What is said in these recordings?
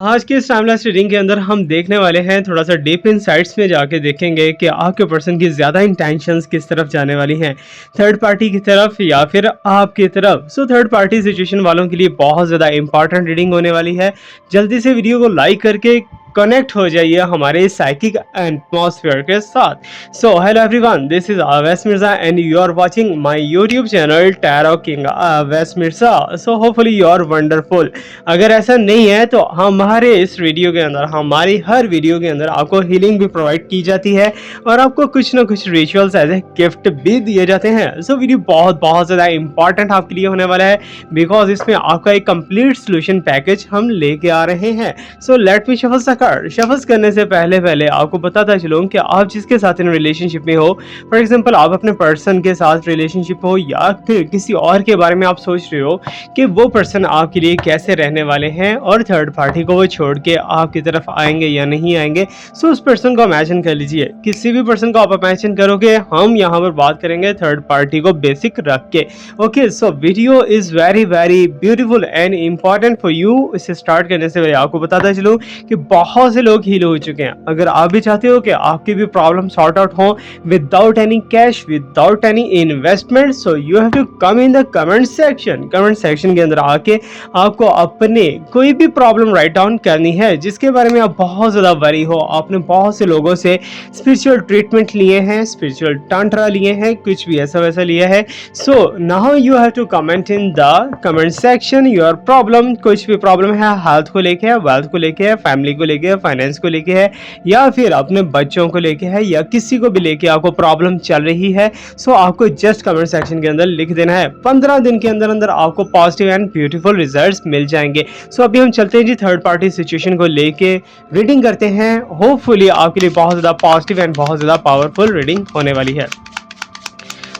आज के इस टाइमलेस रीडिंग के अंदर हम देखने वाले हैं थोड़ा सा डीप इनसाइट्स में जाके देखेंगे कि आपके पर्सन की ज़्यादा इंटेंशंस किस तरफ जाने वाली हैं, थर्ड पार्टी की तरफ या फिर आपकी तरफ। सो थर्ड पार्टी सिचुएशन वालों के लिए बहुत ज़्यादा इंपॉर्टेंट रीडिंग होने वाली है। जल्दी से वीडियो को लाइक करके कनेक्ट हो जाइए हमारे साइकिक एटमॉस्फेयर के साथ। So hello everyone, this is Awais Mirza and you are watching my YouTube channel Tarot King Awais Mirza. So hopefully you are wonderful. अगर ऐसा नहीं है तो हमारे इस वीडियो के अंदर, हमारी हर वीडियो के अंदर आपको हीलिंग भी प्रोवाइड की जाती है और आपको कुछ ना कुछ रिचुअल्स एज ए गिफ्ट भी दिए जाते हैं। सो वीडियो बहुत बहुत ज़्यादा इंपॉर्टेंट आपके लिए होने वाला है बिकॉज इसमें आपका एक कंप्लीट सोल्यूशन पैकेज हम लेके आ रहे हैं। सो लेट मी शफल सा शफल्स करने से पहले आपको बताता चलूँ कि आप जिसके साथ इन रिलेशनशिप में हो, फॉर एग्जांपल आप अपने पर्सन के साथ रिलेशनशिप हो या फिर किसी और के बारे में आप सोच रहे हो कि वो पर्सन आपके लिए कैसे रहने वाले हैं और थर्ड पार्टी को वो छोड़ के आपकी तरफ आएंगे या नहीं आएंगे। सो उस पर्सन को इमेजिन कर लीजिए, किसी भी पर्सन को आप इमेजिन करोगे, हम यहाँ पर बात करेंगे थर्ड पार्टी को बेसिक रख के। Okay, so video is very very beautiful and important for you. इसे स्टार्ट करने से पहले आपको बताता चलूँ कि बहुत से लोग हील हो चुके हैं। अगर आप भी चाहते हो कि आपकी भी प्रॉब्लम सॉर्ट आउट हो without any cash, without any investment, so you have to come in the comment section. Comment section के अंदर आके आपको अपने कोई भी प्रॉब्लम राइट डाउन करनी है जिसके बारे में आप बहुत ज़्यादा वरी हो। आपने बहुत से लोगों से स्पिरिचुअल ट्रीटमेंट लिए हैं, स्पिरिचुअल टांट्रा लिए हैं, कुछ भी ऐसा वैसा लिया है। So now you have to comment in the comment section your problem. कुछ भी प्रॉब्लम है, हेल्थ को लेके है, वेल्थ को लेके है, फैमिली को लेके है, फाइनेंस को लेके है, या फिर अपने बच्चों को लेके है, या किसी को भी लेके आपको प्रॉब्लम चल रही है। सो आपको जस्ट कमेंट सेक्शन के अंदर लिख देना है। 15 दिन के अंदर अंदर आपको पॉजिटिव एंड ब्यूटीफुल रिजल्ट्स मिल जाएंगे। सो अभी हम चलते हैं जी थर्ड पार्टी सिचुएशन को लेके रीडिंग करते हैं। होपफुली आपके लिए बहुत ज़्यादा पॉजिटिव एंड बहुत ज़्यादा पावरफुल रीडिंग होने वाली है।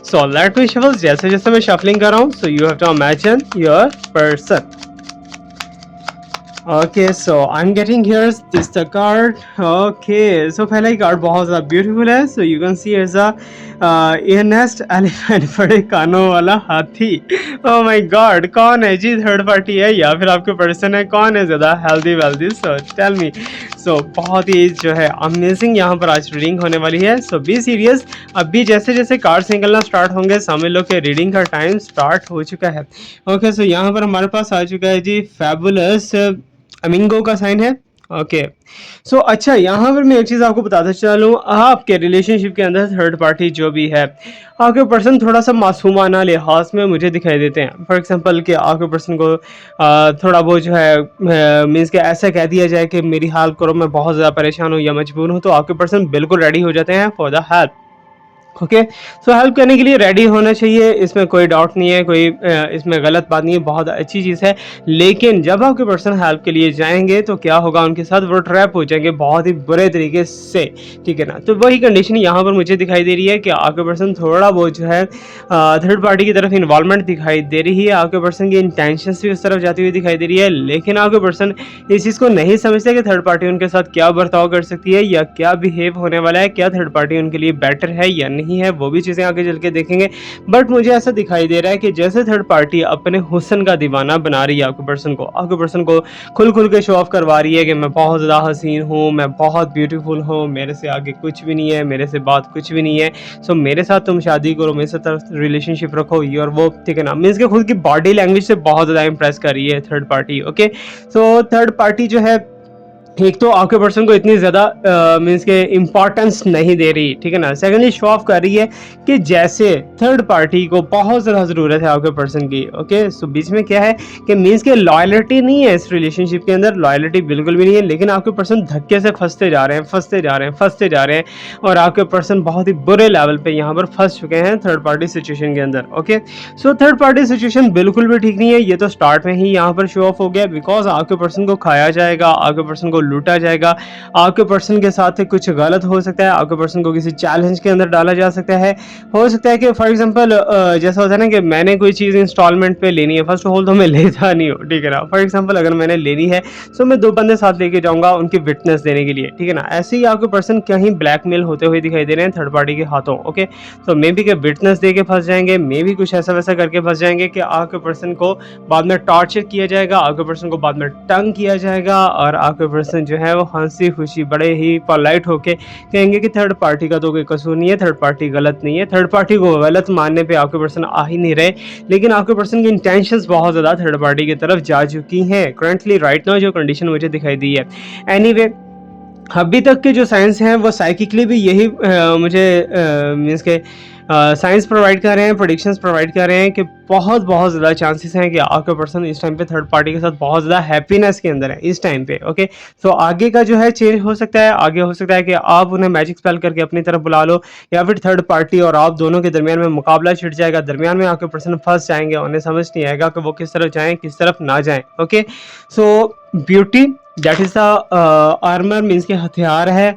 So let me shuffle. जैसे जैसे मैं शफलिंग कर रहा हूँ, so you have to imagine your person. Okay, so I'm getting here this the card. Okay, so पहला ही कार्ड बहुत ज़्यादा ब्यूटीफुल है। So you can see as a earnest elephant, बड़े कानों वाला हाथी। Oh my God, कौन है जी? थर्ड पार्टी है या फिर आपके पर्सन है? कौन है ज़्यादा healthy wealthy? So tell me. So बहुत ही जो है अमेजिंग यहाँ पर आज रीडिंग होने वाली है। So be serious. अभी जैसे जैसे कार्ड्स निकलना स्टार्ट होंगे समझ लो कि रीडिंग का टाइम स्टार्ट हो चुका है। ओके, सो यहाँ पर हमारे पास आ चुका है जी फैबुलस अमिंगो का साइन है। ओके, सो अच्छा, यहाँ पर मैं एक चीज़ आपको बताता चलूँ, आपके रिलेशनशिप के अंदर थर्ड पार्टी जो भी है, आपके पर्सन थोड़ा सा मासूमाना लिहाज में मुझे दिखाई देते हैं। फॉर एग्जांपल कि आपके पर्सन को थोड़ा बहुत जो है मीन्स कि ऐसा कह दिया जाए कि मेरी हेल्प करो, मैं बहुत ज़्यादा परेशान हूँ या मजबूर हूँ, तो आपके पर्सन बिल्कुल रेडी हो जाते हैं for the help. Okay, so help करने के लिए रेडी होना चाहिए, इसमें कोई डाउट नहीं है, कोई इसमें गलत बात नहीं है, बहुत अच्छी चीज़ है। लेकिन जब आपके पर्सन हेल्प के लिए जाएंगे तो क्या होगा, उनके साथ वो ट्रैप हो जाएंगे बहुत ही बुरे तरीके से। ठीक है ना, तो वही कंडीशन यहाँ पर मुझे दिखाई दे रही है कि आपके पर्सन थोड़ा बहुत जो है थर्ड पार्टी की तरफ इन्वॉल्वमेंट दिखाई दे रही है। आपके पर्सन की इंटेंशंस भी उस तरफ जाती हुई दिखाई दे रही है, लेकिन आपके पर्सन इस चीज़ को नहीं समझते कि थर्ड पार्टी उनके साथ क्या बर्ताव कर सकती है या क्या बिहेव होने वाला है, क्या थर्ड पार्टी उनके लिए बेटर है या नहीं है, वो भी चीज़ें आगे चल के देखेंगे। बट मुझे ऐसा दिखाई दे रहा है कि जैसे थर्ड पार्टी अपने हुस्न का दीवाना बना रही है आपके पर्सन को खुल के शो ऑफ करवा रही है कि मैं बहुत ज़्यादा हसीन हूँ, मैं बहुत ब्यूटीफुल हूँ, मेरे से आगे कुछ भी नहीं है, मेरे से बात कुछ भी नहीं है, सो मेरे साथ तुम शादी करो, मेरे साथ रिलेशनशिप रखो, ये और वो। ठीक है ना, मीन्स के खुद की बॉडी लैंग्वेज से बहुत ज़्यादा इंप्रेस कर रही है third party. Okay, so third party जो है, एक तो आपके पर्सन को इतनी ज़्यादा मीन्स के इम्पॉर्टेंस नहीं दे रही। ठीक है ना, सेकेंडली शो ऑफ कर रही है कि जैसे थर्ड पार्टी को बहुत ज़्यादा ज़रूरत है आपके पर्सन की। ओके, सो बीच में क्या है कि मीन्स के लॉयल्टी नहीं है इस रिलेशनशिप के अंदर, लॉयल्टी बिल्कुल भी नहीं है, लेकिन आपके पर्सन धक्के से फंसते जा रहे हैं और आपके पर्सन बहुत ही बुरे लेवल पे यहाँ पर फंस चुके हैं थर्ड पार्टी सिचुएशन के अंदर। Okay, so third party situation बिल्कुल भी ठीक नहीं है, ये तो स्टार्ट में ही यहाँ पर शो ऑफ हो गया बिकॉज आपके पर्सन को खाया जाएगा, आपके पर्सन को लूटा जाएगा, आपके पर्सन के साथ कुछ गलत हो सकता है, आपके पर्सन को किसी चैलेंज के अंदर डाला जा सकता है। हो सकता है कि फॉर एग्जांपल जैसा होता है ना कि मैंने कोई चीज़ इंस्टॉलमेंट पे लेनी है, फर्स्ट ऑफ ऑल तो मैं लेता नहीं हूँ, ठीक है ना। फॉर एग्जांपल अगर मैंने लेनी है तो मैं 2 बंदे साथ लेके जाऊँगा उनकी विटनेस देने के लिए, ठीक है ना। ऐसे ही आपके पर्सन कहीं ब्लैकमेल होते हुए दिखाई दे रहे हैं थर्ड पार्टी के हाथों, ओके। तो मे बी के विटनेस दे के फँस जाएँगे, मे बी कुछ ऐसा-वैसा करके फँस जाएँगे कि आपके पर्सन को बाद में टॉर्चर किया जाएगा, आपके पर्सन को बाद में तंग किया जाएगा और आपके पर्सन जो है वो हँसी-खुशी बड़े ही पोलाइट होके कहेंगे कि थर्ड पार्टी का तो कोई कसूर नहीं है, थर्ड पार्टी गलत नहीं है। थर्ड पार्टी को गलत मानने पे आपके पर्सन आ ही नहीं रहे, लेकिन आपके पर्सन की इंटेंशंस बहुत ज़्यादा थर्ड पार्टी की तरफ जा चुकी हैं। करंटली राइट नाउ जो कंडीशन मुझे दिखाई दी है। एनीवे अभी तक के जो साइंस हैं वो साइकिकली भी यही मुझे मीन्स के साइंस प्रोवाइड कर रहे हैं, प्रेडिक्शंस प्रोवाइड कर रहे हैं कि बहुत बहुत ज़्यादा चांसेस हैं कि आपका पर्सन इस टाइम पे थर्ड पार्टी के साथ बहुत ज़्यादा हैप्पीनेस के अंदर है इस टाइम पे, ओके। सो आगे का जो है चेंज हो सकता है, आगे हो सकता है कि आप उन्हें मैजिक स्पेल करके अपनी तरफ बुला लो, या फिर थर्ड पार्टी और आप दोनों के दरमियान में मुकाबला छिड़ जाएगा, दरमियान में आपके पर्सन फंस जाएंगे, उन्हें समझ नहीं आएगा कि वो किस तरफ जाएं किस तरफ ना जाएं, okay. So beauty that is the armour means के हथियार है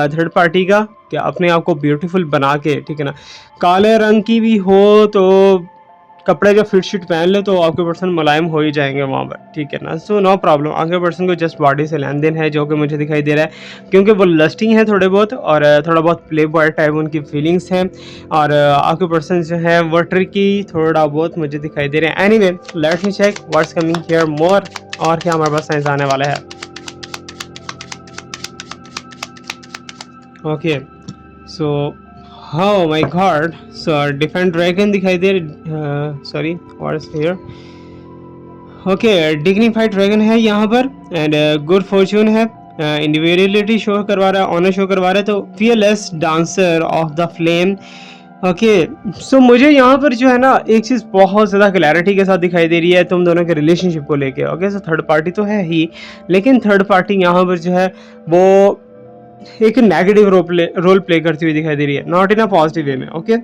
थर्ड पार्टी का, कि अपने आप को ब्यूटीफुल बना के, ठीक है ना। काले रंग की भी हो तो कपड़े जो फिट शिट पहन ले तो आपके पर्सन मुलायम हो ही जाएंगे वहाँ पर, ठीक है ना। सो नो प्रॉब्लम, आपके पर्सन को जस्ट बॉडी से लेन देन है जो कि मुझे दिखाई दे रहा है, क्योंकि वो लस्टिंग है थोड़े बहुत और थोड़ा बहुत प्ले बॉय टाइप उनकी फीलिंग्स हैं, और आपके पर्सन जो है वो ट्रिकी थोड़ा बहुत मुझे दिखाई दे रहे हैं। Anyway let me check what's coming here more, और क्या हमारे पास साइंस आने वाला है। Okay so how my god, so defend dragon दिखाई दे sorry what's here, okay dignified dragon है यहाँ पर, एंड गुड फॉर्चून है, इंडिविजुअलिटी शो करवा रहा है, ऑनर शो करवा रहा है, तो fearless dancer of the flame, okay. So मुझे यहाँ पर जो है ना एक चीज़ बहुत ज़्यादा क्लैरिटी के साथ दिखाई दे रही है तुम दोनों के रिलेशनशिप को लेके, ओके। सो थर्ड पार्टी तो है ही, लेकिन थर्ड पार्टी यहाँ पर जो है वो एक नेगेटिव रोल प्ले करती हुई दिखाई दे रही है, not in a positive way में, ओके।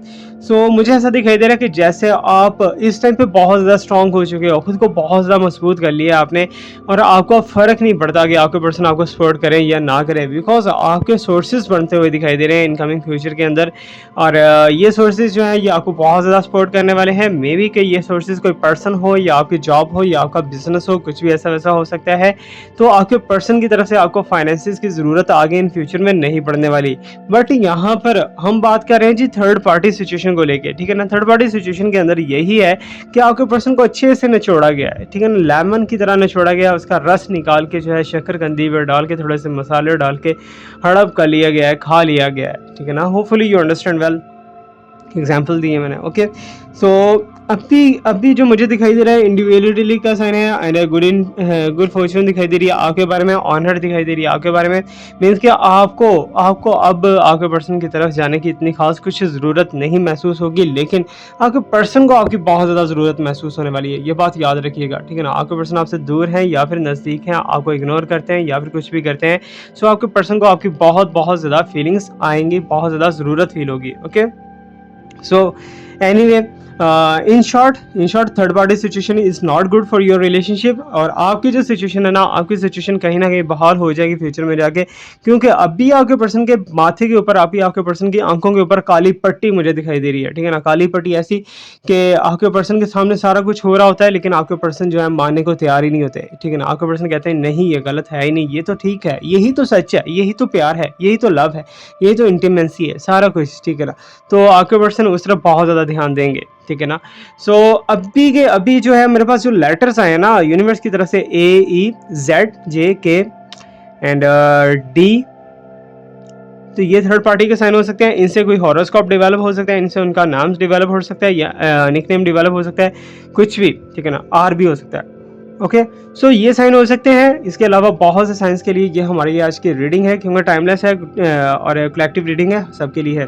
सो मुझे ऐसा दिखाई दे रहा है कि जैसे आप इस टाइम पे बहुत ज़्यादा स्ट्रांग हो चुके हो, खुद को बहुत ज़्यादा मजबूत कर लिया आपने, और आपको फ़र्क नहीं पड़ता कि आपके पर्सन आपको सपोर्ट करें या ना करें, बिकॉज आपके सोर्सेज बनते हुए दिखाई दे रहे हैं इनकमिंग फ्यूचर के अंदर, और ये सोर्सेज जो हैं ये आपको बहुत ज़्यादा सपोर्ट करने वाले हैं। मे बी कि ये सोर्सेज कोई पर्सन हो या आपकी जॉब हो या आपका बिजनेस हो, कुछ भी ऐसा वैसा हो सकता है, तो आपके पर्सन की तरफ से आपको फाइनेंसिस की ज़रूरत आगे इन फ्यूचर में नहीं पड़ने वाली। बट यहाँ पर हम बात कर रहे हैं जी थर्ड पार्टी सिचुएशन को लेके, ठीक है ना। थर्ड पार्टी सिचुएशन के अंदर यही है कि आपके पर्सन को अच्छे से निचोड़ा गया है, ठीक है ना, लेमन की तरह निचोड़ा गया, उसका रस निकाल के जो है शक्करकंदी में डाल के थोड़े से मसाले डाल के हड़प कर लिया गया है, खा लिया गया है, ठीक है ना। Hopefully you understand well, example दिए मैंने, ओके। सो अभी जो मुझे दिखाई दे रहा है इंडिविजुअलिटी का साइन है, एंड गुड फॉर्चून दिखाई दे रही है आपके बारे में, ऑनर दिखाई दे रही है आपके बारे में, मीन्स कि आपको अब आपके पर्सन की तरफ जाने की इतनी खास कुछ ज़रूरत नहीं महसूस होगी, लेकिन आपके पर्सन को आपकी बहुत ज़्यादा ज़रूरत महसूस होने वाली है, ये बात याद रखिएगा, ठीक है ना। आपके पर्सन आपसे दूर हैं या फिर नज़दीक हैं, आपको इग्नोर करते हैं या फिर कुछ भी करते हैं, सो आपके पर्सन को आपकी बहुत ज़्यादा फीलिंग्स आएंगी, बहुत ज़्यादा ज़रूरत फील होगी, okay. So anyway in short third party situation is not good for your relationship, और आपकी जो सिचुएशन है ना, आपकी सिचुएशन कहीं ना कहीं बहाल हो जाएगी फ्यूचर में जाके, क्योंकि अभी आपके पर्सन के माथे के ऊपर, अभी आपके पर्सन की आंखों के ऊपर काली पट्टी मुझे दिखाई दे रही है, ठीक है ना। काली पट्टी ऐसी कि आपके पर्सन के सामने सारा कुछ हो रहा होता है, लेकिन आपके पर्सन जो है मानने को तैयार ही नहीं होते, ठीक है ना। आपके पर्सन कहते हैं नहीं ये गलत है ही नहीं, ये तो ठीक है, यही तो सच है, यही तो प्यार है, यही तो लव है, यही तो इंटीमेंसी है, सारा कुछ, ठीक है ना। तो आपके पर्सन उस तरफ बहुत ज़्यादा ध्यान देंगे, ठीक है ना। सो अभी जो है मेरे पास जो लेटर्स आए हैं ना यूनिवर्स की तरफ से, AEZJK एंड D, तो ये थर्ड पार्टी के साइन हो सकते हैं, इनसे कोई हॉरोस्कोप डेवलप हो सकता है, इनसे उनका नाम डेवलप हो सकता है, या निकनेम डेवलप हो सकता है, कुछ भी, ठीक है ना। R भी हो सकता है, ओके। सो ये साइन हो सकते हैं। इसके अलावा बहुत से साइंस के लिए ये हमारी आज की रीडिंग है, क्योंकि टाइमलेस है और कलेक्टिव रीडिंग है, सबके लिए है,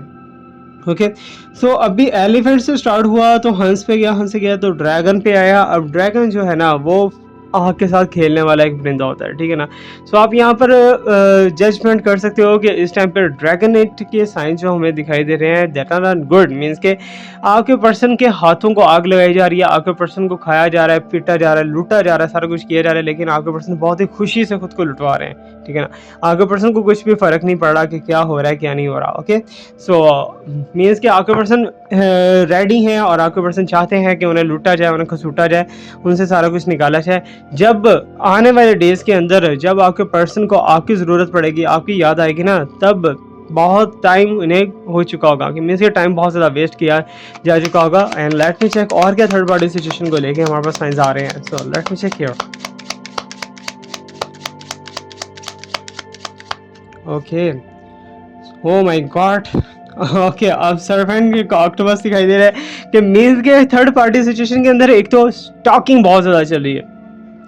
ओके। सो अभी एलिफेंट से स्टार्ट हुआ तो हंस पे गया, हंस से गया तो ड्रैगन पे आया। अब ड्रैगन जो है ना वो आग के साथ खेलने वाला एक परिंदा होता है, ठीक है ना। सो आप यहाँ पर जजमेंट कर सकते हो कि इस टाइम पर ड्रैगनेट के साइन जो हमें दिखाई दे रहे हैं that are not good, means के आपके पर्सन के हाथों को आग लगाई जा रही है, आपके पर्सन को खाया जा रहा है, पीटा जा रहा है, लूटा जा रहा है, सारा कुछ किया जा रहा है, लेकिन आपके पर्सन बहुत ही खुशी से खुद को लुटवा रहे हैं, ठीक है ना। आपके पर्सन को कुछ भी फर्क नहीं पड़ रहा कि क्या हो रहा है क्या नहीं हो रहा। ओके, सो मीन्स कि आपके पर्सन रेडी हैं और आपके पर्सन चाहते हैं कि उन्हें लूटा जाए, उन्हें खसूटा जाए, उनसे सारा कुछ निकाला जाए। जब आने वाले डेज के अंदर जब आपके पर्सन को आपकी ज़रूरत पड़ेगी, आपकी याद आएगी ना, तब बहुत टाइम इन्हें हो चुका होगा कि मीन्स ये टाइम बहुत ज़्यादा वेस्ट किया जा चुका होगा। एंड लेट मी चेक और क्या थर्ड पार्टी सिचुएशन को लेके हमारे पास साइंस आ रहे हैं। So let me check here. Okay, oh my god. Okay, अब सर्पेंट ऑक्टोपस दिखाई दे रहा है कि मीन्स के थर्ड पार्टी सिचुएशन के अंदर एक तो स्टॉकिंग बहुत ज़्यादा चल रही है,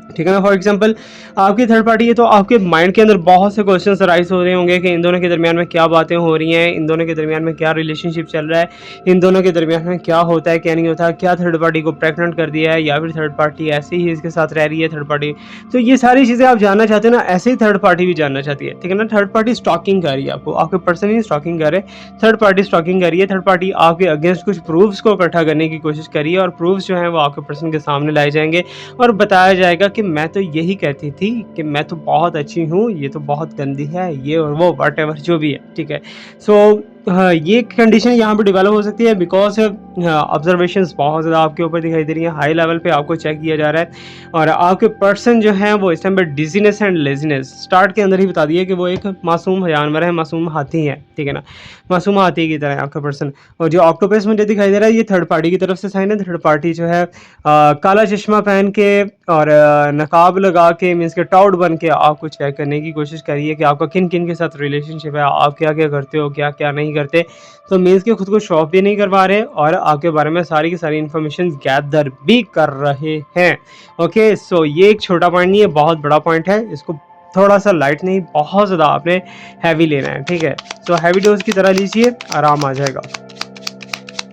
ठीक है ना। फॉर एग्जाम्पल आपकी थर्ड पार्टी है तो आपके माइंड के अंदर बहुत से क्वेश्चंस राइज हो रहे होंगे कि इन दोनों के दरमियान में क्या बातें हो रही हैं, इन दोनों के दरमियान में क्या रिलेशनशिप चल रहा है, इन दोनों के दरमियान में क्या होता है क्या नहीं होता, क्या थर्ड पार्टी को प्रेग्नेंट कर दिया है या फिर थर्ड पार्टी ऐसे ही इसके साथ रह रही है थर्ड पार्टी। तो ये सारी चीज़ें आप जानना चाहते हो ना, ऐसे ही थर्ड पार्टी भी जानना चाहती है, ठीक है ना। थर्ड पार्टी स्टॉकिंग कर रही है आपको, आपके पर्सन ही स्टॉकिंग कर रहे, थर्ड पार्टी स्टॉकिंग कर रही है। थर्ड पार्टी आपके अगेंस्ट कुछ प्रूफ्स को इकट्ठा करने की कोशिश करी है और प्रूफ्स जो है वो आपके पर्सन के सामने लाए जाएंगे और बताया जाएगा कि मैं तो यही कहती थी कि मैं तो बहुत अच्छी हूँ, ये तो बहुत गंदी है, ये और वो व्हाटएवर जो भी है, ठीक है। सो हाँ, ये कंडीशन यहाँ पे डेवलप हो सकती है बिकॉज ऑब्जर्वेशंस बहुत ज़्यादा आपके ऊपर दिखाई दे रही है, हाई लेवल पे आपको चेक किया जा रहा है और आपके पर्सन जो है वो इस टाइम पे डिजीनेस एंड लेजीनेस स्टार्ट के अंदर ही बता दिया कि वो एक मासूम जानवर है, मासूम हाथी है, ठीक है ना, मासूम हाथी की तरह है आपका पर्सन। और जो ऑक्टोपस मुझे दिखाई दे रहा है ये थर्ड पार्टी की तरफ से साइन है। थर्ड पार्टी जो है काला चश्मा पहन के और नकाब लगा के मीन्स के टाउट बन के आपको चेक करने की कोशिश करिए कि आपका किन किन के साथ रिलेशनशिप है, आप क्या क्या करते हो, क्या क्या नहीं करते। तो मीन्स के खुद को शो ऑफ भी नहीं करवा रहे और आपके बारे में सारी की सारी इन्फॉर्मेशन गैदर भी कर रहे हैं। ओके, सो ये एक छोटा पॉइंट नहीं है, बहुत बड़ा पॉइंट है, इसको थोड़ा सा लाइट नहीं बहुत ज़्यादा आपने हैवी लेना है, ठीक है। सो हैवी डोज की तरह लीजिए, आराम आ जाएगा।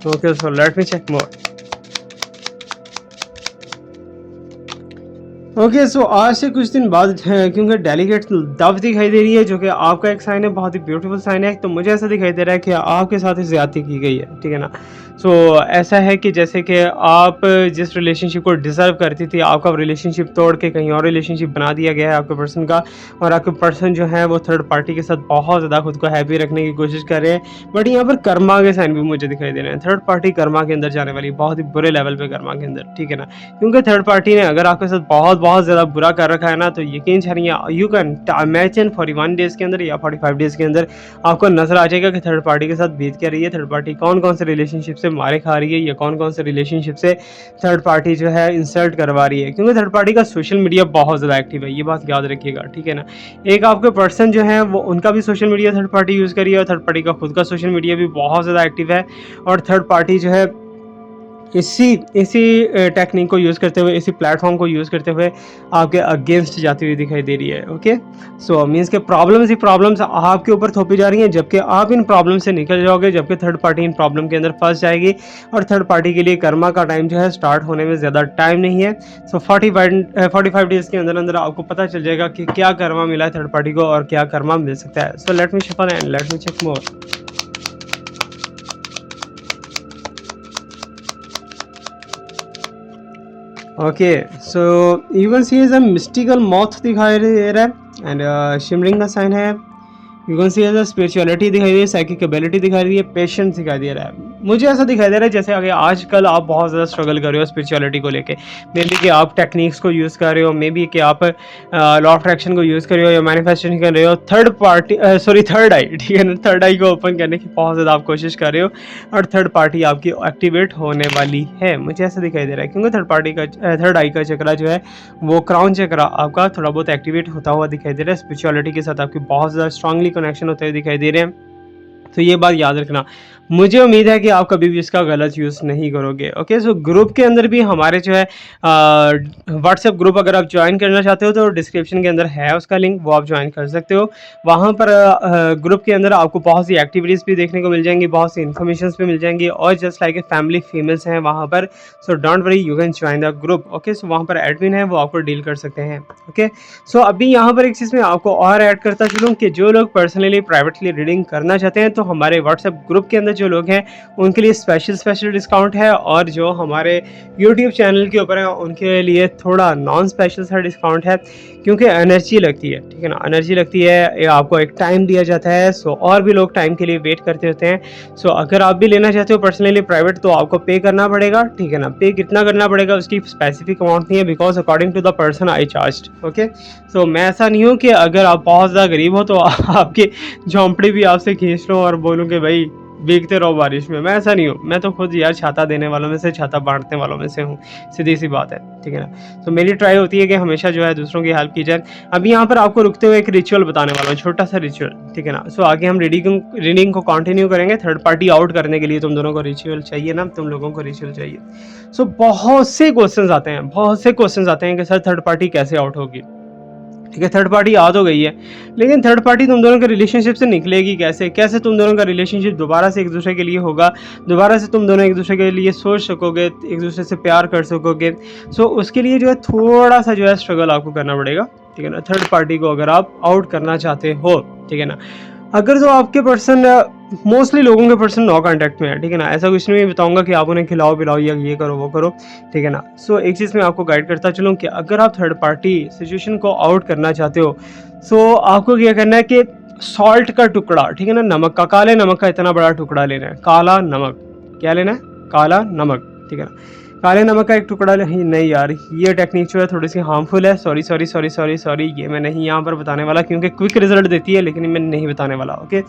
Okay, so let me check more. Okay, so आज से कुछ दिन बाद क्योंकि डेलीगेट दफ दिखाई दे रही है जो कि आपका एक साइन है, बहुत ही ब्यूटीफुल साइन है, तो मुझे ऐसा दिखाई दे रहा है कि आपके साथ ही ज्यादती की गई है, ठीक है ना। सो ऐसा है कि जैसे कि आप जिस रिलेशनशिप को डिजर्व करती थी आपका रिलेशनशिप तोड़ के कहीं और रिलेशनशिप बना दिया गया है आपके पर्सन का, और आपके पर्सन जो है वो थर्ड पार्टी के साथ बहुत ज़्यादा खुद को हैप्पी रखने की कोशिश कर रहे हैं। बट यहाँ पर कर्मा के साइन भी मुझे दिखाई दे रहे हैं, थर्ड पार्टी कर्मा के अंदर जाने वाली, बहुत ही बुरे लेवल पे कर्मा के अंदर, ठीक है ना। क्योंकि थर्ड पार्टी ने अगर आपके साथ बहुत बहुत ज़्यादा बुरा कर रखा है ना, तो यकीन जानिए यू कैन इमेजिन 41 डेज़ के अंदर या 45 डेज़ के अंदर आपको नजर आ जाएगा कि थर्ड पार्टी के साथ बीत क्या रही है, थर्ड पार्टी कौन कौन से रिलेशनशिप से मारे खा रही है या कौन कौन से रिलेशनशिप से थर्ड पार्टी जो है इंसल्ट करवा रही है। क्योंकि थर्ड पार्टी का सोशल मीडिया बहुत ज़्यादा एक्टिव है, ये बात याद रखिएगा, ठीक है ना। एक आपके पर्सन जो है वो उनका भी social media third party use करी है और थर्ड पार्टी का खुद का सोशल मीडिया भी बहुत ज़्यादा एक्टिव है, और थर्ड पार्टी जो है इसी इसी टेक्निक को यूज़ करते हुए, इसी प्लेटफॉर्म को यूज़ करते हुए आपके अगेंस्ट जाती हुई दिखाई दे रही है। ओके, सो मीन्स के प्रॉब्लम्स ही प्रॉब्लम्स आपके ऊपर थोपी जा रही हैं, जबकि आप इन प्रॉब्लम से निकल जाओगे, जबकि थर्ड पार्टी इन प्रॉब्लम के अंदर फंस जाएगी और थर्ड पार्टी के लिए कर्मा का टाइम जो है स्टार्ट होने में ज़्यादा टाइम नहीं है। सो 45 डेज़ के अंदर अंदर आपको पता चल जाएगा कि क्या कर्मा मिला है थर्ड पार्टी को और क्या कर्मा मिल सकता है। So let me shuffle and let me check more. Okay, so you can see is a mystical moth दिखाई दे रहा है एंड शिमरिंग का साइन है। You can see as a spirituality दिखाई दे रही है, साइकिक एबिलिटी दिखाई दे रही है, पेशेंस दिखाई दे रहा है। मुझे ऐसा दिखाई दे रहा है जैसे अगर आजकल आप बहुत ज़्यादा स्ट्रगल कर रहे हो स्पिरिचुअलिटी को लेके, मे बी कि आप टेक्निक्स को यूज़ कर रहे हो, मे बी कि आप लॉ ऑफ अट्रैक्शन को यूज़ कर रहे हो या मैनिफेस्टेशन कर रहे हो, थर्ड आई, ठीक है ना, थर्ड आई को ओपन करने की बहुत ज़्यादा आप कोशिश कर रहे हो और थर्ड पार्टी आपकी एक्टिवेट होने वाली है, मुझे ऐसा दिखाई दे रहा है। क्योंकि थर्ड आई का चक्रा जो है वो क्राउन चक्रा आपका थोड़ा बहुत एक्टिवेट होता हुआ दिखाई दे रहा है, स्पिरिचुअलिटी के साथ आपकी बहुत ज़्यादा स्ट्रांगली कनेक्शन होते हुए दिखाई दे रहे हैं। तो ये बात याद रखना, मुझे उम्मीद है कि आप कभी भी इसका गलत यूज़ नहीं करोगे। ओके, सो ग्रुप के अंदर भी हमारे जो है व्हाट्सएप ग्रुप अगर आप ज्वाइन करना चाहते हो तो डिस्क्रिप्शन के अंदर है उसका लिंक, वो आप ज्वाइन कर सकते हो। वहाँ पर ग्रुप के अंदर आपको बहुत सी एक्टिविटीज़ भी देखने को मिल जाएंगी, बहुत सी इन्फॉर्मेशंस भी मिल जाएंगी और just like a family females हैं वहाँ पर। So don't worry, you can join the group. Okay, so वहाँ पर एडमिन है, वो आपको डील कर सकते हैं। ओके, सो अभी यहाँ पर एक चीज़ मैं आपको और ऐड करता चलूँ कि जो लोग पर्सनली प्राइवेटली रीडिंग करना चाहते हैं तो हमारे व्हाट्सएप ग्रुप के अंदर जो लोग हैं उनके लिए स्पेशल डिस्काउंट है, और जो हमारे यूट्यूब चैनल के ऊपर है उनके लिए थोड़ा नॉन स्पेशल सा डिस्काउंट है, क्योंकि एनर्जी लगती है, ठीक है ना, एनर्जी लगती है, ये आपको एक टाइम दिया जाता है। सो और भी लोग टाइम के लिए वेट करते होते हैं। सो अगर आप भी लेना चाहते हो पर्सनली प्राइवेट तो आपको पे करना पड़ेगा, ठीक है ना। पे कितना करना पड़ेगा उसकी स्पेसिफिक अमाउंट नहीं है, because according to the person I charge. Okay, so मैं ऐसा नहीं हूँ कि अगर आप बहुत ज़्यादा गरीब हो तो आपकी झोंपड़ी भी आपसे खींच लो और बोलूँ कि भाई भीगते रहो बारिश में। मैं ऐसा नहीं हूँ, मैं तो खुद यार छाता देने वालों में से, छाता बांटने वालों में से हूँ, सीधी सी बात है, ठीक है ना। तो मेरी ट्राई होती है कि हमेशा जो है दूसरों की हेल्प की जाए। अभी यहाँ पर आपको रुकते हुए एक रिचुअल बताने वाला हूँ, छोटा सा रिचुअल, ठीक है ना। सो आगे हम रीडिंग को कंटिन्यू करेंगे। थर्ड पार्टी आउट करने के लिए तुम दोनों को रिचुअल चाहिए ना, तुम लोगों को रिचुअल चाहिए। सो बहुत से क्वेश्चंस आते हैं, बहुत से क्वेश्चंस आते हैं कि सर थर्ड पार्टी कैसे आउट होगी, ठीक है। थर्ड पार्टी आ तो गई है, लेकिन थर्ड पार्टी तुम दोनों के रिलेशनशिप से निकलेगी कैसे, कैसे तुम दोनों का रिलेशनशिप दोबारा से एक दूसरे के लिए होगा, दोबारा से तुम दोनों एक दूसरे के लिए सोच सकोगे, एक दूसरे से प्यार कर सकोगे। सो उसके लिए जो है थोड़ा सा जो है स्ट्रगल आपको करना पड़ेगा, ठीक है ना, थर्ड पार्टी को अगर आप आउट करना चाहते हो, ठीक है ना। अगर तो आपके पर्सन, मोस्टली लोगों के पर्सन नो कांटेक्ट में है, ठीक है ना, ऐसा कुछ नहीं बताऊंगा कि आप उन्हें खिलाओ पिलाओ या ये करो वो करो, ठीक है ना। सो एक चीज़ मैं आपको गाइड करता चलूँ कि अगर आप थर्ड पार्टी सिचुएशन को आउट करना चाहते हो, सो आपको क्या करना है कि सॉल्ट का टुकड़ा, ठीक है ना, नमक का, काले नमक का इतना बड़ा टुकड़ा लेना है, काला नमक, क्या लेना है, काला नमक, ठीक है ना। काले नमक का एक टुकड़ा नहीं यार, ये टेक्निक जो है थोड़ी सी हार्मफुल है, sorry sorry sorry sorry sorry, ये मैं नहीं यहाँ पर बताने वाला क्योंकि क्विक रिजल्ट देती है, लेकिन मैं नहीं बताने वाला। ओके,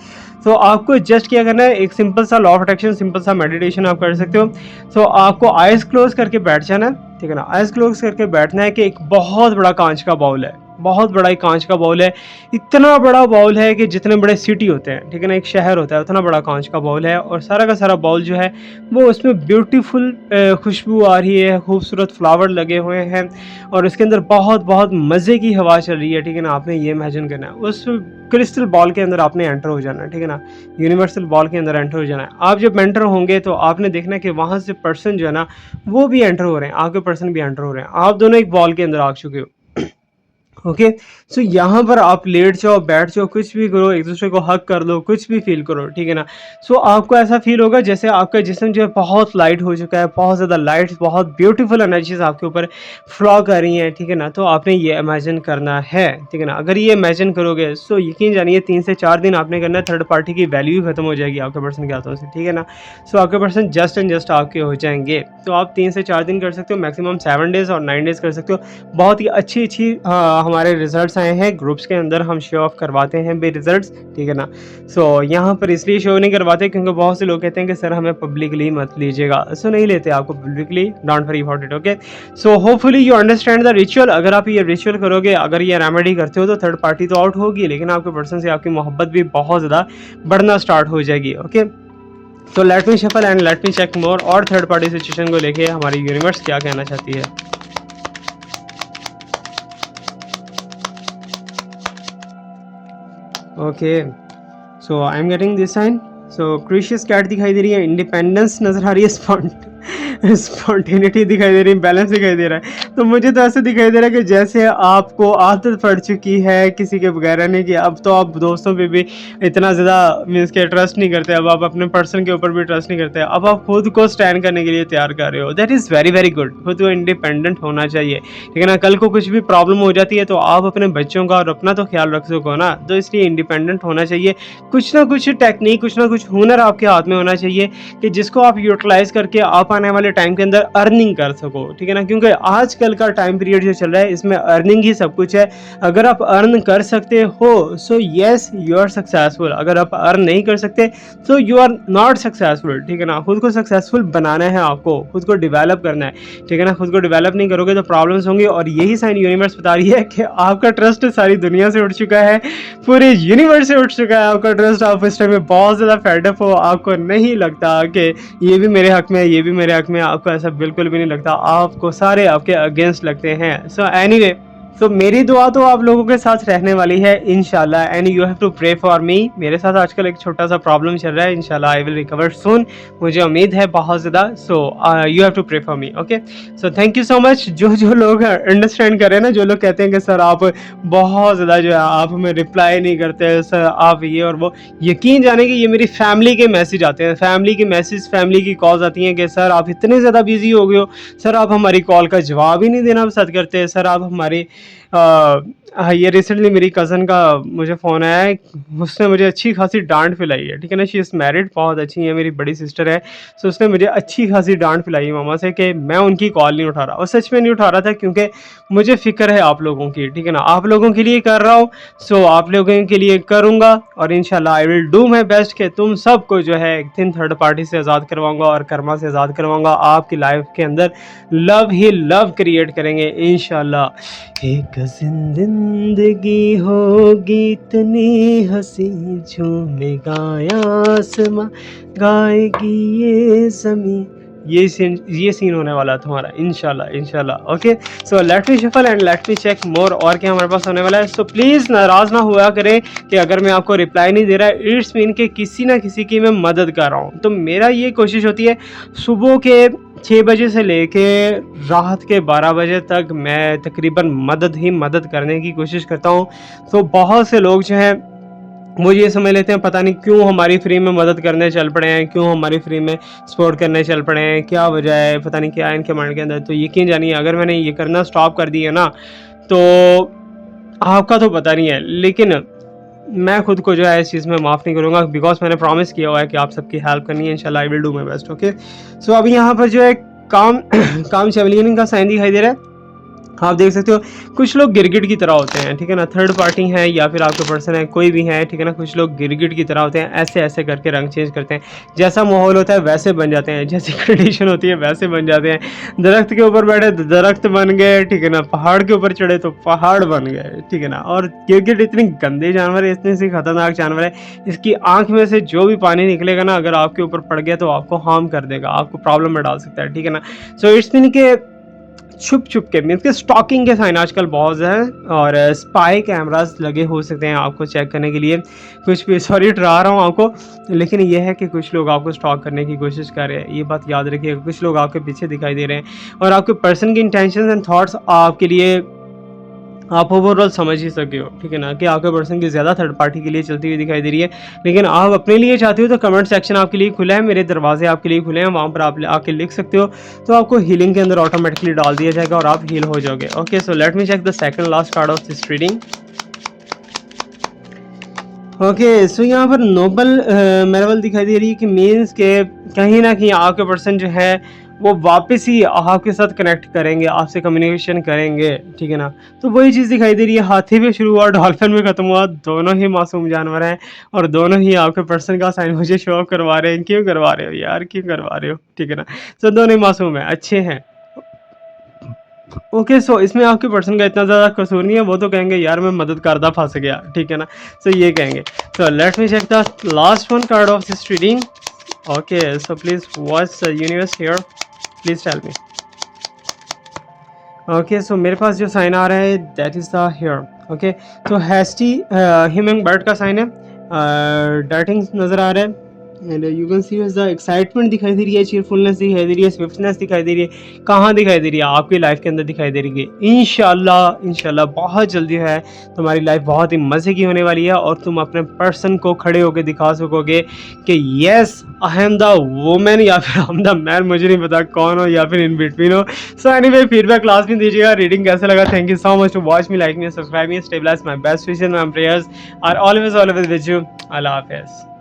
तो आपको जस्ट क्या करना है, एक सिंपल सा लॉ ऑफ अट्रैक्शन, सिंपल सा मेडिटेशन आप कर सकते हो। सो आपको आइज क्लोज करके बैठ जाना है, ठीक है ना, आइज क्लोज करके बैठना है कि एक बहुत बड़ा कांच का बाउल है, बहुत बड़ा एक कांच का बाउल है, इतना बड़ा बाउल है कि जितने बड़े सिटी होते हैं, ठीक है ना, एक शहर होता है, उतना बड़ा कांच का बाउल है, और सारा का सारा बाउल जो है वो उसमें ब्यूटीफुल खुशबू आ रही है, खूबसूरत फ्लावर लगे हुए हैं, और उसके अंदर बहुत बहुत मज़े की हवा चल रही है, ठीक है ना। आपने ये इमेजिन करना है, उस क्रिस्टल बॉल के अंदर आपने एंटर हो जाना है, ठीक है ना, यूनिवर्सल बॉल के अंदर एंटर हो जाना है। आप जब एंटर होंगे तो आपने देखना है कि वहाँ से पर्सन जो है ना वो भी एंटर हो रहे हैं, आपके पर्सन भी एंटर हो रहे हैं, आप दोनों एक बॉल के अंदर आ चुके हो। ओके, सो यहाँ पर आप लेट जाओ, बैठ जाओ, कुछ भी करो, एक दूसरे को हग कर लो, कुछ भी फील करो, ठीक है ना। सो आपको ऐसा फील होगा जैसे आपका जिस्म जो है बहुत लाइट हो चुका है, बहुत ज़्यादा लाइट, बहुत ब्यूटीफुल एनर्जीज आपके ऊपर फ्लो कर रही हैं, ठीक है ना। तो आपने ये इमेजिन करना है, ठीक है ना। अगर ये इमेजिन करोगे सो यकीन जानिए 3 से 4 दिन आपने करना है, थर्ड पार्टी की वैल्यू ही खत्म हो जाएगी आपके पर्सन के हाथों से, ठीक है ना। सो आपके पर्सन जस्ट एंड जस्ट आपके हो जाएंगे। तो आप 3 से 4 दिन कर सकते हो, मैक्सिमम 7 डेज और 9 डेज कर सकते हो। बहुत ही अच्छी अच्छी हमारे रिजल्ट्स आए हैं, ग्रुप्स के अंदर हम शो ऑफ करवाते हैं भी रिजल्ट्स, ठीक है ना। सो यहाँ पर इसलिए शो नहीं करवाते क्योंकि बहुत से लोग कहते हैं कि सर हमें पब्लिकली मत लीजिएगा, सो नहीं लेते आपको publicly, don't worry about it. Okay, so hopefully you understand the ritual. अगर आप ये रिचुअल करोगे, अगर ये रेमेडी करते हो तो थर्ड पार्टी तो आउट होगी, लेकिन आपके पर्सन से आपकी मोहब्बत भी बहुत ज़्यादा बढ़ना स्टार्ट हो जाएगी। ओके, तो let me shuffle and let me check more, और थर्ड पार्टी सिचुएशन को लेके हमारी यूनिवर्स क्या कहना चाहती है। Okay, so I am getting this sign. So gracious cat दिखाई दे रही है, इंडिपेंडेंस नजर आ रही है, स्पॉन्टेनिटी दिखाई दे रही है, बैलेंस दिखाई दे रहा है। तो मुझे तो ऐसे दिखाई दे रहा है कि जैसे आपको आदत पड़ चुकी है किसी के बगैर रहने की, अब तो आप दोस्तों पे भी इतना ज़्यादा मीन्स के ट्रस्ट नहीं करते, अब आप अपने पर्सन के ऊपर भी ट्रस्ट नहीं करते, अब आप खुद को स्टैंड करने के लिए तैयार कर रहे हो। That is very very good, खुद को इंडिपेंडेंट होना चाहिए, ठीक है ना। कल को कुछ भी प्रॉब्लम हो जाती है तो आप अपने बच्चों का और अपना तो ख्याल रख सको ना, तो इसलिए इंडिपेंडेंट होना चाहिए। कुछ ना कुछ टेक्निक, कुछ ना कुछ हुनर आपके हाथ में होना चाहिए कि जिसको आप यूटिलाइज करके आप आने वाले टाइम के अंदर अर्निंग कर सको, ठीक है ना। क्योंकि आज आजकल का टाइम पीरियड जो चल रहा है इसमें अर्निंग ही सब कुछ है। अगर आप अर्न कर सकते हो so yes you are successful, अगर आप अर्न नहीं कर सकते so you are not successful, ठीक है ना। खुद को सक्सेसफुल बनाना है, आपको खुद को डेवलप करना है, ठीक है ना। खुद को डेवलप नहीं करोगे तो प्रॉब्लम्स होंगी, और यही साइन यूनिवर्स बता रही है कि आपका ट्रस्ट सारी दुनिया से उठ चुका है, पूरे यूनिवर्स से उठ चुका है आपका ट्रस्ट। आप इस टाइम में बहुत ज़्यादा फेडअप हो, आपको नहीं लगता कि ये भी मेरे हक में है, ये भी मेरे हक में है, आपको ऐसा बिल्कुल भी नहीं लगता, आपको सारे आपके अगेंस्ट लगते हैं। सो एनीवे, तो मेरी दुआ तो आप लोगों के साथ रहने वाली है इंशाल्लाह, and you have to pray for me. मेरे साथ आजकल एक छोटा सा प्रॉब्लम चल रहा है, इंशाल्लाह आई विल रिकवर सून, मुझे उम्मीद है बहुत ज़्यादा। So you have to pray for me, okay. So thank you so much. जो लोग अंडरस्टैंड करें ना, जो लोग कहते हैं कि सर आप बहुत ज़्यादा जो है आप हमें रिप्लाई नहीं करते सर, आप ये और वो, यकीन जाने कि ये मेरी फैमिली के मैसेज आते हैं, फैमिली के मैसेज, फैमिली की कॉल्स आती हैं कि सर आप इतने ज़्यादा बिजी हो गए हो, सर आप हमारी कॉल का जवाब ही नहीं देना पसंद करते, सर आप हमारी ये रिसेंटली मेरी कज़न का मुझे फ़ोन आया है, उसने मुझे अच्छी खासी डांट पिलाई है, ठीक है ना। शी इज़ मैरिड, बहुत अच्छी है, मेरी बड़ी सिस्टर है। सो उसने मुझे अच्छी खासी डांट पिलाई मामा से कि मैं उनकी कॉल नहीं उठा रहा, और सच में नहीं उठा रहा था क्योंकि मुझे फ़िक्र है आप लोगों की, ठीक है ना। आप लोगों के लिए कर रहा हूँ, सो आप लोगों के लिए करूँगा, और इंशाल्लाह I will do my best कि तुम सबको जो है एक दिन थर्ड पार्टी से आज़ाद करवाऊँगा और कर्मा से आज़ाद करवाऊँगा। आपकी लाइफ के अंदर लव ही लव क्रिएट करेंगे इंशाल्लाह। एक जिंदगी होगी इतनी हंसी, झूमेगा आसमां, गाएगी ये ज़मीं, ये सीन होने वाला है तुम्हारा इंशाल्लाह इंशाल्लाह, okay. So let me shuffle and let me check more, और क्या हमारे पास होने वाला है। सो प्लीज़ नाराज़ ना हुआ करें कि अगर मैं आपको रिप्लाई नहीं दे रहा है, इट्स मीन कि किसी ना किसी की मैं मदद कर रहा हूँ। तो मेरा ये कोशिश होती है सुबह के 6 बजे से लेके रात के 12 बजे तक मैं तकरीबन मदद करने की कोशिश करता हूँ। तो बहुत से लोग जो हैं वो ये समझ लेते हैं पता नहीं क्यों हमारी फ्री में मदद करने चल पड़े हैं, क्यों हमारी फ्री में सपोर्ट करने चल पड़े हैं, क्या वजह है, पता नहीं क्या है इनके माइंड के अंदर। तो यकीन जानिए अगर मैंने ये करना स्टॉप कर दिया ना, तो आपका तो पता नहीं है, लेकिन मैं खुद को जो है इस चीज़ में माफ़ नहीं करूँगा, बिकॉज मैंने प्रॉमिस किया हुआ है कि आप सबकी हेल्प करनी है इंशाल्लाह, I will do my best, okay. So अभी यहाँ पर जो है काम काम चैवलियन का साइन दिखाई दे रहा है, आप देख सकते हो। कुछ लोग गिरगिट की तरह होते हैं, ठीक है ना, थर्ड पार्टी है या फिर आपके पर्सन है, कोई भी है, ठीक है ना। कुछ लोग गिरगिट की तरह होते हैं, ऐसे ऐसे करके रंग चेंज करते हैं, जैसा माहौल होता है वैसे बन जाते हैं, जैसी कंडीशन होती है वैसे बन जाते हैं। दरख्त के ऊपर बैठे तो दरख्त बन गए, ठीक है ना, पहाड़ के ऊपर चढ़े तो पहाड़ बन गए, ठीक है ना। और गिरगिट इतनी गंदे जानवर है, इतनी सी खतरनाक जानवर है, इसकी आंख में से जो भी पानी निकलेगा ना, अगर आपके ऊपर पड़ गया तो आपको हार्म कर देगा, आपको प्रॉब्लम में डाल सकता है, ठीक है ना। सो इट्स मीन के छुप के मीन्स के स्टॉकिंग के साइन आजकल बहुत है, और स्पाई कैमरास लगे हो सकते हैं आपको चेक करने के लिए। कुछ भी सॉरी डरा रहा हूँ आपको, लेकिन ये है कि कुछ लोग आपको स्टॉक करने की कोशिश कर रहे हैं, ये बात याद रखिएगा। कुछ लोग आपके पीछे दिखाई दे रहे हैं, और आपके पर्सन की इंटेंशंस एंड थॉट्स आपके लिए आप ओवरऑल समझ ही सके हो, ठीक है ना, कि आपके पर्सन की ज़्यादा थर्ड पार्टी के लिए चलती हुई दिखाई दे रही है। लेकिन आप अपने लिए चाहते हो तो कमेंट सेक्शन आपके लिए खुला है, मेरे दरवाजे आपके लिए खुले हैं, वहाँ पर आप आके लिख सकते हो, तो आपको हीलिंग के अंदर ऑटोमेटिकली डाल दिया जाएगा और आप हील हो जाओगे, okay. So let me check the second last card of this reading, okay. So यहाँ पर नोबल मेरेवल दिखाई दे रही है कि मीन्स के कहीं ना कहीं आपके पर्सन जो है वो वापस ही आपके साथ कनेक्ट करेंगे, आपसे कम्युनिकेशन करेंगे, ठीक है ना। तो वही चीज़ दिखाई दे रही है, हाथी में शुरू हुआ डॉल्फिन में ख़त्म हुआ, दोनों ही मासूम जानवर हैं, और दोनों ही आपके पर्सन का साइन मुझे शो ऑफ करवा रहे हैं। क्यों करवा रहे हो यार, क्यों करवा रहे हो, ठीक है ना। सो दोनों ही मासूम हैं, अच्छे हैं, ओके। सो इसमें आपके पर्सन का इतना ज़्यादा कसूर नहीं है, वो तो कहेंगे यार मैं मदद करदा फंस गया, ठीक है ना। सो ये कहेंगे। So let me check the last one card of this reading, okay. So please watch the universe here, please tell me, okay. So मेरे पास जो साइन आ रहा है that is the hare, okay. तो हैस्टी ह्यूमन बर्ड का sign है, darting नज़र आ रहा है, and you can see the excitement दिखाई दे रही है, चीयरफुलनेस दिखाई दे रही है, स्विफ्टनेस दिखाई दे रही है। कहाँ दिखाई दे रही है? आपकी लाइफ के अंदर दिखाई दे रही है। इंशाल्लाह इंशाल्लाह बहुत जल्दी है तुम्हारी लाइफ बहुत ही मज़े की होने वाली है, और तुम अपने पर्सन को खड़े होकर दिखा सकोगे कि yes I am the women या फिर आई एम द मैन, मुझे नहीं पता कौन हो या फिर इन बिटवीन हो। सो एनीवे फीडबैक क्लास में दीजिएगा, रीडिंग कैसा लगा। Thank you so much to watch me, like me, subscribe me, stay blessed, my best wishes, my prayers are always with you. अल्लाह हाफिज़।